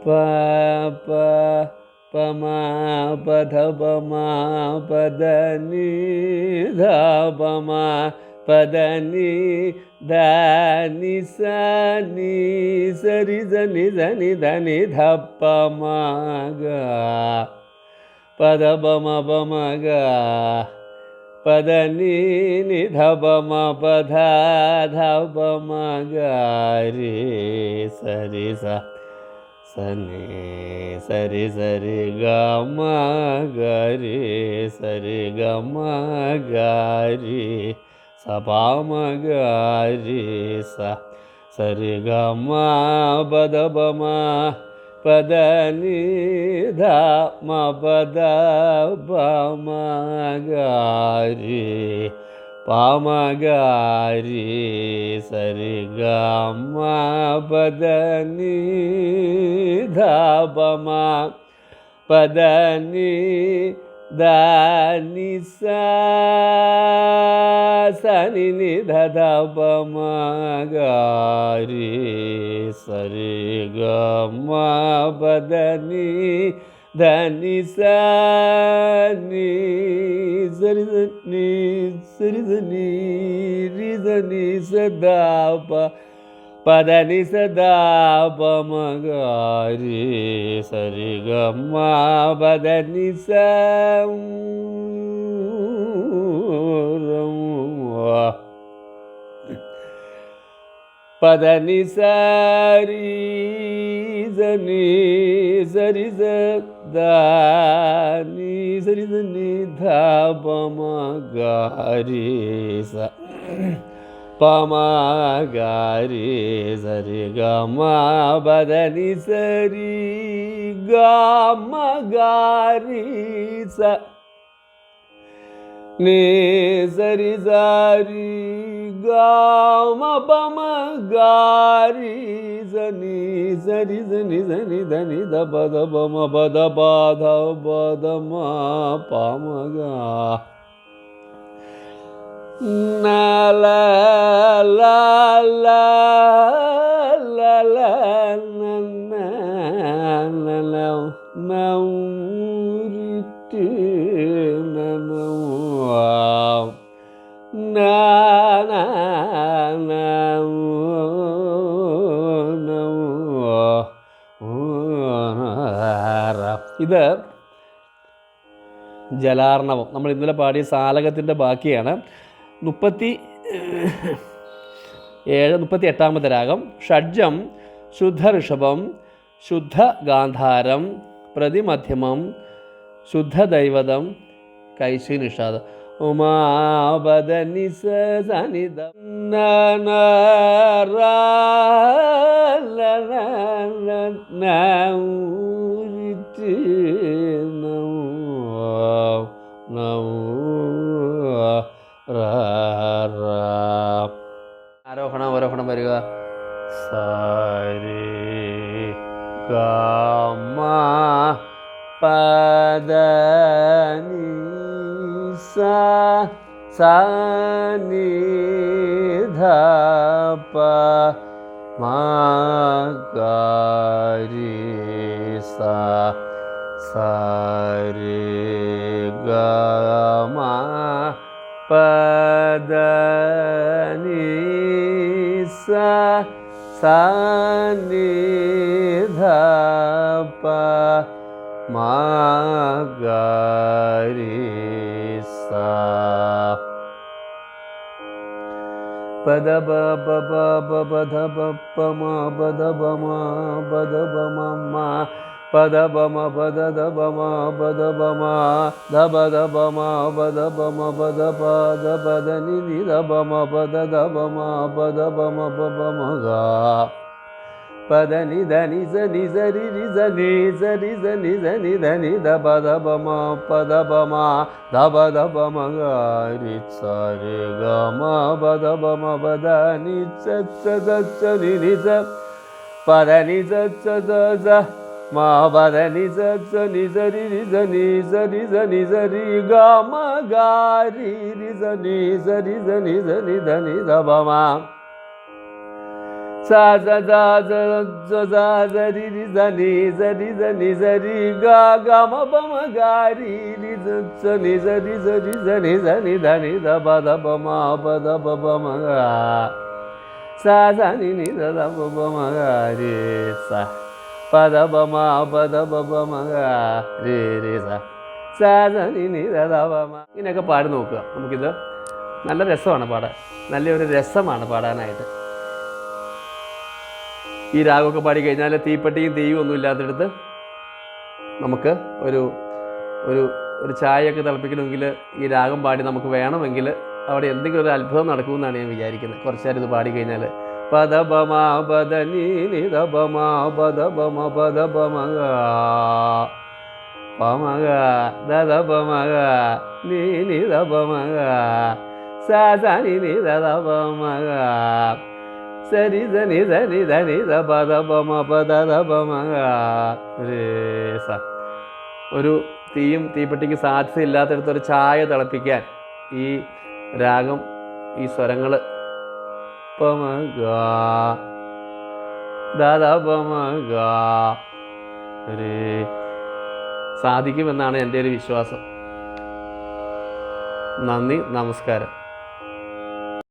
പ പ പമാ പധ പമാ പദനി ധ പമാ പദനി ധനി സനി സരി ധനി ധനി ധനി ധ പമാ ഗ പദ പമ പമ ഗ പദനി നി ധ പമ പധ ധ പമ ഗ രി സരി സ സനി സരി സരി ഗ മ ഗ രി സരി ഗ മ ഗ രി സ പ മ ഗ രി സ സരി ഗ മ പദ പമ പദനി ധ മ പദ പ മ ഗ രി പ മ ഗ രി സരി ഗ മ പദനി ധ പ മ പദനി ധനി സ സനി നി ധ ധ പ മ ഗ രി സരി ഗ മ പദനി ധനി സ നി സരി ധനി സരി ധനി രി ധനി സ ധ പ പദനി സ ധ പ മ ഗ രി സരി ഗ മ പദനി സ പദനി സരി സനി സരി സ ധ നി സരി ധനി ധ പ മ ഗ രി സ പ മ ഗ രി സരി ഗ മ പദനി സരി ഗ മ ഗ രി സ നി സരി സരി ഗ മ പ മ ഗ രി സനി സരി സനി സനി ധനി ധ പ ധ പ മ പ ധ പ ധ പ ധ മ പ മ ഗ ന ല ല ല ല ല ന ന ന ല ന രി ടി ന ന ന ന ന ഇത് ജലാർണവം. നമ്മൾ ഇന്നലെ പാടിയ സാലകത്തിൻ്റെ ബാക്കിയാണ്. 38ാമത്തെ രാഗം. ഷഡ്ജം ശുദ്ധ ഋഷഭം, ശുദ്ധ ഗാന്ധാരം, പ്രതിമധ്യമം, ശുദ്ധ ദൈവതം, കൈശി നിഷാദം. ഉമാപദനി സനിധ ന ന റ ല ല ന രി ടി ന ന റ റ. ആരോഹണം അവരോഹണം വരിക. സരി ഗ മ പദനി സ സനി ധ പ മ ഗ രി സ സരി ഗ മ പദനി സ സനി ധ പ മ ഗ രി സ പദ പ പ പ പ പ ധ പ പ മ പ ധ പ മ പ ധ പ മ മ പദ പ മ പദ ധ പ മ പദ പ മ ധ പ ധ പ മ പദ പ മ പദ പ ധ പദ നി നി ധ പ മ പദ ധ പ മ പദ പ മ പ പ മ ഗ പദ നി ധ നി സ നി സ രി രി സ നി സ രി സ നി സ നി ധ നി ധ പ ധ പ മ പദ പ മ ധ പ ധ പ മ ഗ രി സ രി ഗ മ പദ പ മ പദ നി സ സ സ സ നി നി സ പദ നി സ സ സ സ മ പദ നി സ സ നി സ രി രി സ നി സ രി സ നി സ രി ഗ മ ഗ രി രി സ നി സ രി സ നി സ നി ധ നി ധ പ മ sa sa sa sa sa sa sa ri ri sa ni sa ri sa ni sa ri ga ga ma pa ma ga ri ri sa ni sa ri sa ri sa ni sa ni da ni da ba ma pa da ba ma ga sa sa ni ni da da ba ma ga ri sa pa da ba ma ga ri ri sa sa sa ni ni da da ba ma. ഇങ്ങനെയൊക്കെ പാടി നോക്കുക. നമുക്കിത് നല്ല രസമാണ് പാടാൻ, നല്ലൊരു രസമാണ് പാടാനായിട്ട്. ഈ രാഗമൊക്കെ പാടിക്കഴിഞ്ഞാൽ തീപ്പെട്ടിയും തീയും ഒന്നും ഇല്ലാത്തടത്ത് നമുക്ക് ഒരു ഒരു ഒരു ചായയൊക്കെ തിളപ്പിക്കണമെങ്കിൽ ഈ രാഗം പാടി നമുക്ക് വേണമെങ്കിൽ അവിടെ എന്തെങ്കിലും ഒരു അത്ഭുതം നടക്കുമെന്നാണ് ഞാൻ വിചാരിക്കുന്നത്. കുറച്ച് നേരം ഇത് പാടിക്കഴിഞ്ഞാൽ പദ ബമ പദ നീ നി ദ ബമ പദ ബമ പദ ബമഗ പമഗ ദ ദ ബമഗ നീ നി ദ ബമഗ സ സ നി നി ദ ദ ബമഗ സരി ധനി ധനി ധനി ദ പദ ബമ പദ ദ ബമഗ രേ സ. ഒരു തീയും തീപ്പെട്ടിക്ക് സാധ്യതയില്ലാത്തടത്ത് ഒരു ചായ തിളപ്പിക്കാൻ ഈ രാഗം, ഈ സ്വരങ്ങൾ പമഗ ദദ പമഗ രേ സാധിക്കുമെന്നാണ് എൻ്റെ ഒരു വിശ്വാസം. നന്ദി, നമസ്കാരം.